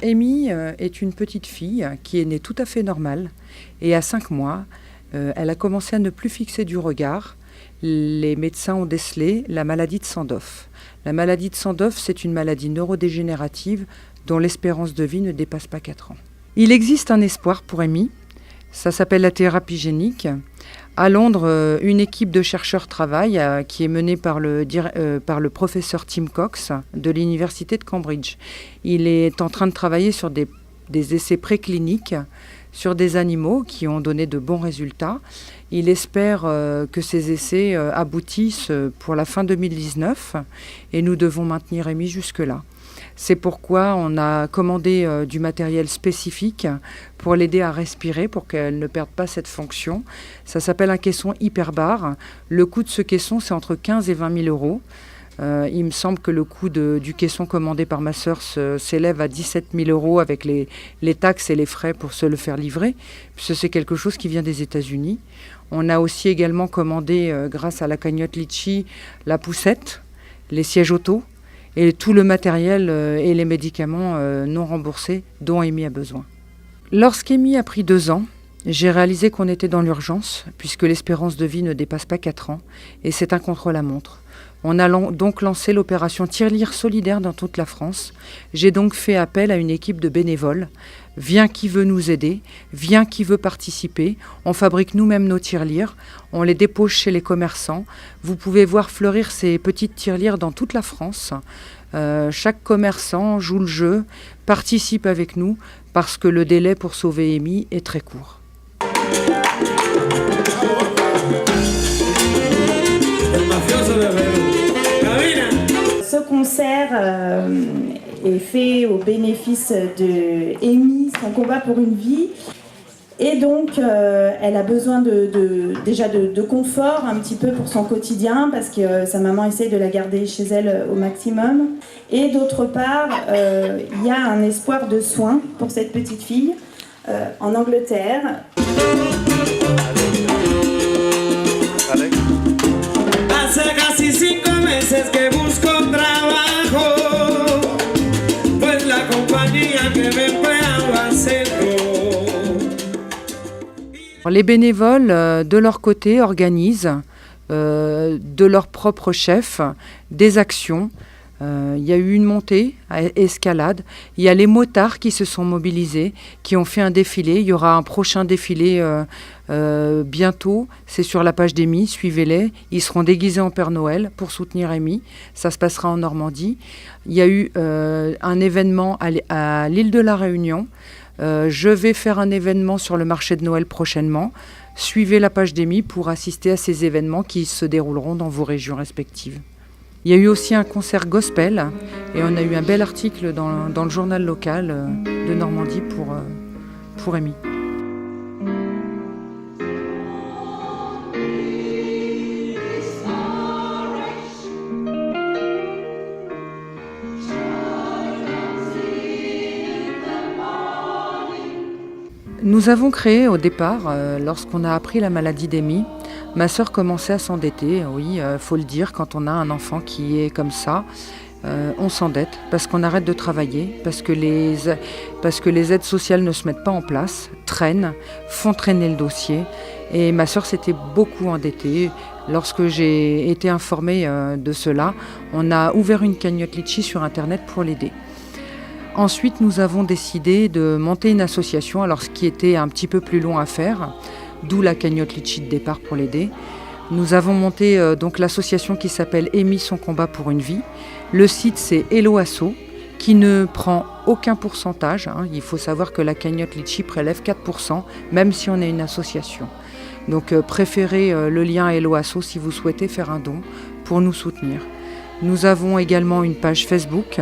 Amy est une petite fille qui est née tout à fait normale et à 5 mois, elle a commencé à ne plus fixer du regard. Les médecins ont décelé la maladie de Sandoff. La maladie de Sandoff, c'est une maladie neurodégénérative dont l'espérance de vie ne dépasse pas 4 ans. Il existe un espoir pour Amy, ça s'appelle la thérapie génique. À Londres, une équipe de chercheurs travaille qui est menée par le professeur Tim Cox de l'université de Cambridge. Il est en train de travailler sur des essais précliniques sur des animaux qui ont donné de bons résultats. Il espère que ces essais aboutissent pour la fin 2019 et nous devons maintenir Amy jusque-là. C'est pourquoi on a commandé du matériel spécifique pour l'aider à respirer, pour qu'elle ne perde pas cette fonction. Ça s'appelle un caisson hyperbar. Le coût de ce caisson, c'est entre 15 et 20 000 euros. Il me semble que le coût du caisson commandé par ma sœur s'élève à 17 000 euros avec les taxes et les frais pour se le faire livrer, puisque c'est quelque chose qui vient des États-Unis. On a aussi également commandé, grâce à la cagnotte Litchi, la poussette, les sièges auto, et tout le matériel et les médicaments non remboursés dont Amy a besoin. Lorsqu'Amy a pris 2 ans, j'ai réalisé qu'on était dans l'urgence, puisque l'espérance de vie ne dépasse pas 4 ans, et c'est un contre-la-montre. On a donc lancé l'opération Tirelire solidaire dans toute la France. J'ai donc fait appel à une équipe de bénévoles. Viens qui veut nous aider, viens qui veut participer. On fabrique nous-mêmes nos tirelires, on les dépose chez les commerçants. Vous pouvez voir fleurir ces petites tirelires dans toute la France. Chaque commerçant joue le jeu, participe avec nous, parce que le délai pour sauver Amy est très court. Ce concert est fait au bénéfice de Amy, son combat pour une vie. Et donc, elle a besoin déjà de confort un petit peu pour son quotidien, parce que sa maman essaie de la garder chez elle au maximum. Et d'autre part, il y a un espoir de soins pour cette petite fille en Angleterre. Les bénévoles, de leur côté, organisent de leur propre chef des actions. Il y a eu une montée à escalade. Il y a les motards qui se sont mobilisés, qui ont fait un défilé. Il y aura un prochain défilé bientôt. C'est sur la page d'Amy, suivez-les. Ils seront déguisés en Père Noël pour soutenir Amy. Ça se passera en Normandie. Il y a eu un événement à l'île de la Réunion. Je vais faire un événement sur le marché de Noël prochainement. Suivez la page d'Amy pour assister à ces événements qui se dérouleront dans vos régions respectives. Il y a eu aussi un concert gospel et on a eu un bel article dans le journal local de Normandie pour Amy. Nous avons créé au départ, lorsqu'on a appris la maladie d'Amy, ma sœur commençait à s'endetter. Oui, faut le dire, quand on a un enfant qui est comme ça, on s'endette parce qu'on arrête de travailler, parce que les aides sociales ne se mettent pas en place, traînent, font traîner le dossier. Et ma sœur s'était beaucoup endettée. Lorsque j'ai été informée de cela, on a ouvert une cagnotte Litchi sur Internet pour l'aider. Ensuite, nous avons décidé de monter une association, alors ce qui était un petit peu plus long à faire, d'où la cagnotte Litchi de départ pour l'aider. Nous avons monté donc l'association qui s'appelle Amy, son combat pour une vie. Le site, c'est Hello Asso, qui ne prend aucun pourcentage. Il faut savoir que la cagnotte Litchi prélève 4%, même si on est une association. Donc préférez le lien Hello Asso si vous souhaitez faire un don pour nous soutenir. Nous avons également une page Facebook,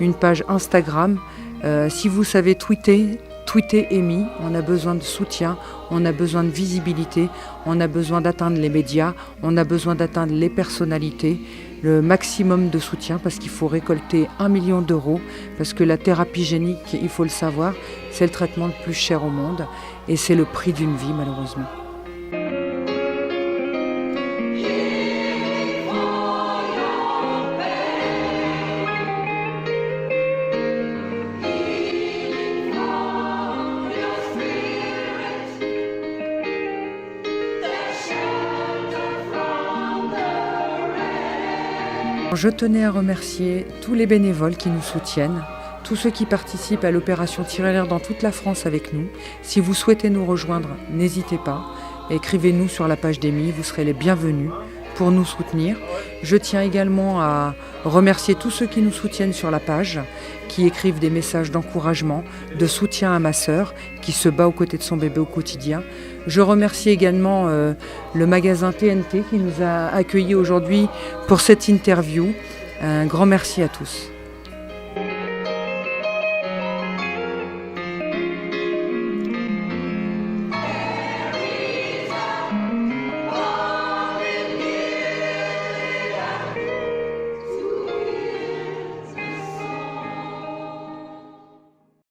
une page Instagram. Si vous savez tweeter Amy. On a besoin de soutien, on a besoin de visibilité, on a besoin d'atteindre les médias, on a besoin d'atteindre les personnalités, le maximum de soutien parce qu'il faut récolter 1 million d'euros, parce que la thérapie génique, il faut le savoir, c'est le traitement le plus cher au monde et c'est le prix d'une vie malheureusement. Je tenais à remercier tous les bénévoles qui nous soutiennent, tous ceux qui participent à l'opération Tirer l'air dans toute la France avec nous. Si vous souhaitez nous rejoindre, n'hésitez pas. Écrivez-nous sur la page d'EMI, vous serez les bienvenus pour nous soutenir. Je tiens également à remercier tous ceux qui nous soutiennent sur la page, qui écrivent des messages d'encouragement, de soutien à ma sœur, qui se bat aux côtés de son bébé au quotidien. Je remercie également le magasin TNT qui nous a accueillis aujourd'hui pour cette interview. Un grand merci à tous.